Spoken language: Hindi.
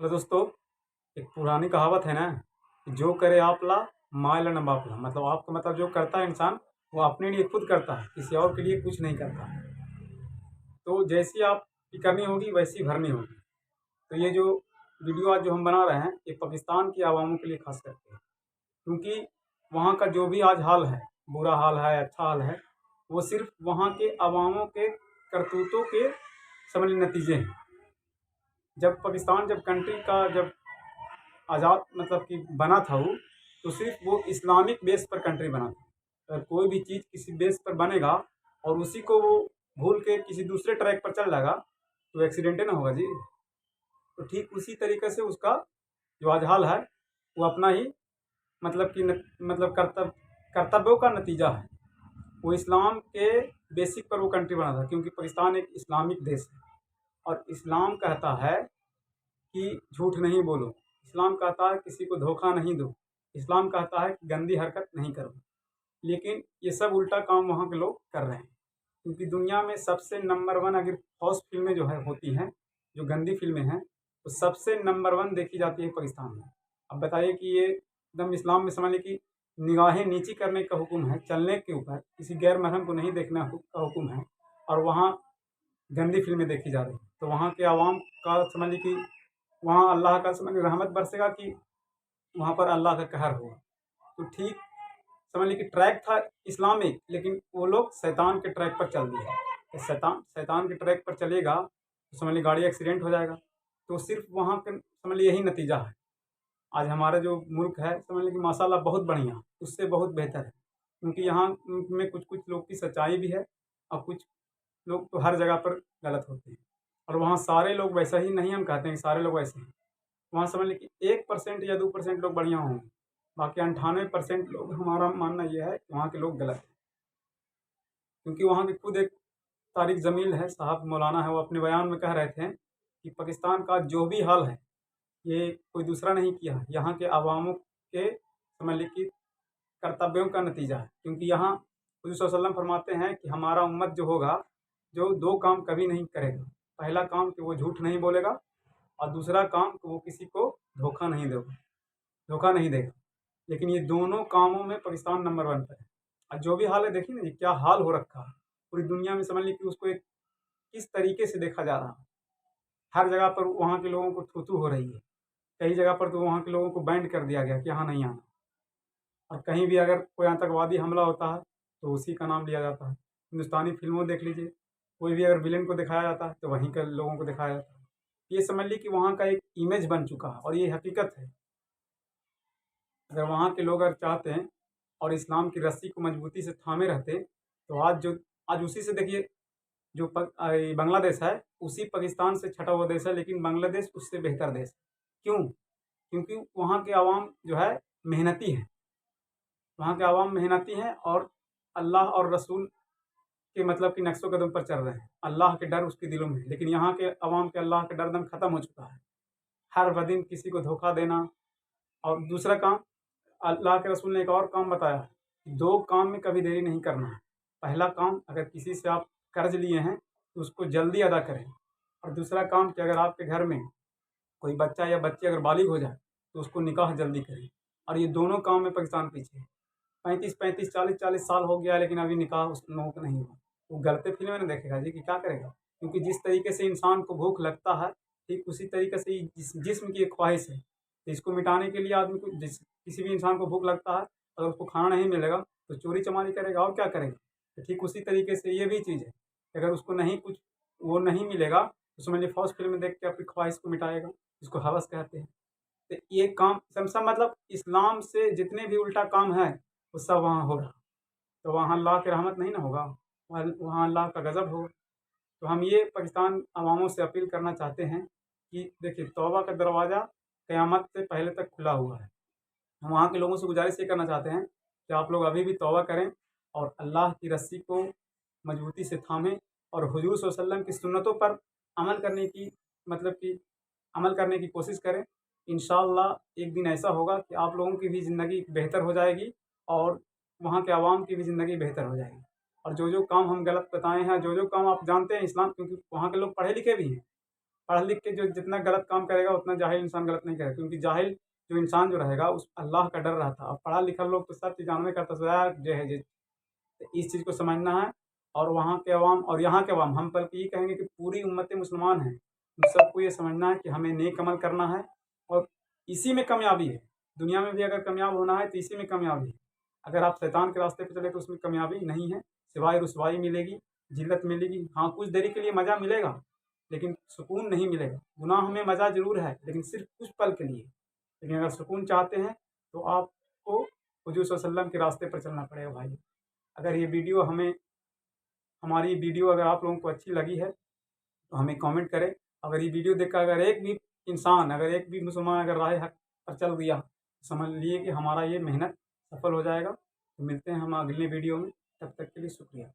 हेलो दोस्तों। एक पुरानी कहावत है ना कि जो करे आपला मायला न बापला। मतलब आपका मतलब जो करता है इंसान वो अपने लिए खुद करता है, किसी और के लिए कुछ नहीं करता। तो जैसी आपकी करनी होगी वैसी भरनी होगी। तो ये जो वीडियो आज जो हम बना रहे हैं ये पाकिस्तान की आवामों के लिए खास करके है, क्योंकि वहाँ का जो भी आज हाल है, बुरा हाल है अच्छा हाल है, वो सिर्फ वहाँ के अवामों के करतूतों के समझ नतीजे हैं। जब पाकिस्तान जब कंट्री का जब आज़ाद मतलब कि बना था वो, तो सिर्फ वो इस्लामिक बेस पर कंट्री बना था। अगर कोई भी चीज़ किसी बेस पर बनेगा और उसी को वो भूल के किसी दूसरे ट्रैक पर चल जाएगा तो एक्सीडेंट ही ना होगा जी। तो ठीक उसी तरीके से उसका जो आज हाल है वो अपना ही मतलब कि मतलब कर्तव्यों का नतीजा है। वो इस्लाम के बेसिक पर वो कंट्री बना था, क्योंकि पाकिस्तान एक इस्लामिक देश है और इस्लाम कहता है कि झूठ नहीं बोलो। इस्लाम कहता है किसी को धोखा नहीं दो। इस्लाम कहता है कि गंदी हरकत नहीं करो। लेकिन ये सब उल्टा काम वहाँ के लोग कर रहे हैं, क्योंकि दुनिया में सबसे नंबर वन अगर हॉस फिल्में जो है होती हैं, जो गंदी फिल्में हैं, तो सबसे नंबर वन देखी जाती है पाकिस्तान में। अब बताइए कि ये एकदम इस्लाम में समझ लें कि निगाहें नीची करने का हुक्म है, चलने के ऊपर किसी गैर महरम को नहीं देखने का हुक्म है, और वहाँ गंदी फिल्में देखी जा रही हैं। तो वहाँ के आवाम का समझ लीजिए कि वहाँ अल्लाह का समझ रहमत बरसेगा कि वहाँ पर अल्लाह का कहर होगा। तो ठीक समझ लीजिए कि ट्रैक था इस्लामिक, लेकिन वो लोग शैतान के ट्रैक पर चल दिए। तो शैतान शैतान के ट्रैक पर चलेगा तो समझ लीजिए गाड़ी एक्सीडेंट हो जाएगा। तो सिर्फ वहाँ के समझ लीजिए यही नतीजा है। आज हमारा जो मुल्क है समझ लीजिए कि माशाल्लाह बहुत बढ़िया, उससे बहुत बेहतर है, क्योंकि यहाँ में कुछ कुछ लोग की सच्चाई भी है और कुछ लोग तो हर जगह पर गलत होते हैं। और वहाँ सारे लोग वैसा ही नहीं, हम कहते हैं कि सारे लोग वैसे हैं। वहाँ समझ लें कि 1% या 2% लोग बढ़िया होंगे, बाकी 98% लोग, हमारा मानना यह है कि वहाँ के लोग गलत हैं। क्योंकि वहाँ के खुद एक तारिक जमील है साहब, मौलाना है, वो अपने बयान में कह रहे थे कि पाकिस्तान का जो भी हाल है ये कोई दूसरा नहीं किया है, यहाँ के अवामों के समझ लीजिए कि कर्तव्यों का नतीजा है। क्योंकि यहाँ हुज़ूर सल्लल्लाहु अलैहि वसल्लम फरमाते हैं कि हमारा उम्मत जो होगा, जो दो काम कभी नहीं करेगा। पहला काम कि वो झूठ नहीं बोलेगा, और दूसरा काम कि वो किसी को धोखा नहीं देगा। लेकिन ये दोनों कामों में पाकिस्तान नंबर वन पर है। और जो भी हाल है देखिए ना, ये क्या हाल हो रखा है पूरी दुनिया में। समझ लीजिए कि उसको एक किस तरीके से देखा जा रहा है। हर जगह पर वहाँ के लोगों को थू थू हो रही है। कई जगह पर तो वहाँ के लोगों को बैंड कर दिया गया कि यहाँ नहीं आना। और कहीं भी अगर कोई आतंकवादी हमला होता है तो उसी का नाम लिया जाता है। हिंदुस्तानी फिल्मों देख लीजिए, कोई भी अगर विलेन को दिखाया जाता है तो वहीं के लोगों को दिखाया जाता है। ये समझ लीजिए कि वहाँ का एक इमेज बन चुका है, और ये हकीकत है। अगर वहाँ के लोग अगर चाहते हैं और इस्लाम की रस्सी को मजबूती से थामे रहते, तो आज उसी से देखिए, जो बांग्लादेश है उसी पाकिस्तान से छटा हुआ देश है, लेकिन बांग्लादेश उससे बेहतर देश है। क्यों? क्योंकि वहाँ के आवाम जो है मेहनती हैं। वहाँ के आवाम मेहनती हैं और अल्लाह और रसूल के मतलब कि नक्शो कदम पर चल रहे हैं। अल्लाह के डर उसके दिलों में है। लेकिन यहाँ के आवाम के अल्लाह का डर दम ख़त्म हो चुका है। हर बदिन किसी को धोखा देना। और दूसरा काम, अल्लाह के रसूल ने एक और काम बताया है कि दो काम में कभी देरी नहीं करना है। पहला काम, अगर किसी से आप कर्ज लिए हैं तो उसको जल्दी अदा करें। और दूसरा काम कि अगर आपके घर में कोई बच्चा या बच्ची अगर बालिग हो जाए तो उसको निकाह जल्दी करें। और ये दोनों काम में पाकिस्तान पीछे है। 35-35, 40-40 साल हो गया लेकिन अभी निकाह उस लोगों का नहीं हुआ। वो गलते फिल्में ना देखेगा जी कि क्या करेगा। क्योंकि जिस तरीके से इंसान को भूख लगता है, ठीक उसी तरीके से ही जिस्म की एक ख्वाहिश है। तो इसको मिटाने के लिए आदमी को किसी भी इंसान को भूख लगता है, अगर उसको खाना नहीं मिलेगा तो चोरी चमारी करेगा और क्या करेगा। तो ठीक उसी तरीके से ये भी चीज़ है कि अगर उसको नहीं कुछ वो नहीं मिलेगा तो समझ लीजिए फौज फिल्म देख के अपनी ख्वाहिश को मिटाएगा। इसको हवस कहते हैं। तो ये काम सब मतलब इस्लाम से जितने भी उल्टा काम है वो सब वहाँ हो रहा। तो वहाँ अल्लाह की रहमत नहीं ना होगा, वहाँ अल्लाह का गज़ब होगा। तो हम ये पाकिस्तान अवामों से अपील करना चाहते हैं कि देखिए, तौबा का दरवाज़ा क़यामत से पहले तक खुला हुआ है। हम वहाँ के लोगों से गुजारिश ये करना चाहते हैं कि आप लोग अभी भी तौबा करें और अल्लाह की रस्सी को मजबूती से थामें, और हुजूर सल्लल्लाहु अलैहि वसल्लम की सुन्नतों पर अमल करने की मतलब कि अमल करने की कोशिश करें। इंशाअल्लाह एक दिन ऐसा होगा कि आप लोगों की भी ज़िंदगी बेहतर हो जाएगी और वहाँ के आवाम की भी ज़िंदगी बेहतर हो जाएगी। और जो जो काम हम गलत बताए हैं, जो जो काम आप जानते हैं इस्लाम, क्योंकि वहाँ के लोग पढ़े लिखे भी हैं, पढ़ लिख के जो जितना गलत काम करेगा उतना जाहिल इंसान गलत नहीं करेगा, क्योंकि जाहिल जो इंसान जो रहेगा उस अल्लाह का डर रहता है। और पढ़ा लिखा लोग तो सब चीज़ जानबे करता है, यार जय है जय। तो इस चीज़ को समझना है। और वहाँ के अवाम और यहाँ के अवाम, हम बल्कि ये कहेंगे कि पूरी उम्मत मुसलमान हैं, उन सबको ये समझना है कि हमें नेक अमल करना है और इसी में कामयाबी है। दुनिया में भी अगर कामयाब होना है तो इसी में कामयाबी है। अगर आप शैतान के रास्ते पे चले तो उसमें कामयाबी नहीं है, सिवाय रुसवाई मिलेगी, जिल्लत मिलेगी। हाँ, कुछ देरी के लिए मज़ा मिलेगा लेकिन सुकून नहीं मिलेगा। गुनाह में मज़ा ज़रूर है लेकिन सिर्फ कुछ पल के लिए। लेकिन अगर सुकून चाहते हैं तो आपको हुजूर सल्लल्लाहु अलैहि वसल्लम के रास्ते पर चलना पड़ेगा भाई। अगर ये वीडियो हमारी वीडियो अगर आप लोगों को अच्छी लगी है तो हमें कमेंट करें। अगर ये वीडियो देखकर अगर एक भी इंसान, अगर एक भी मुसलमान अगर राह हक पर चल दिया तो समझ लिए कि हमारा ये मेहनत सफल हो जाएगा। तो मिलते हैं हम अगले वीडियो में, तब तक के लिए शुक्रिया।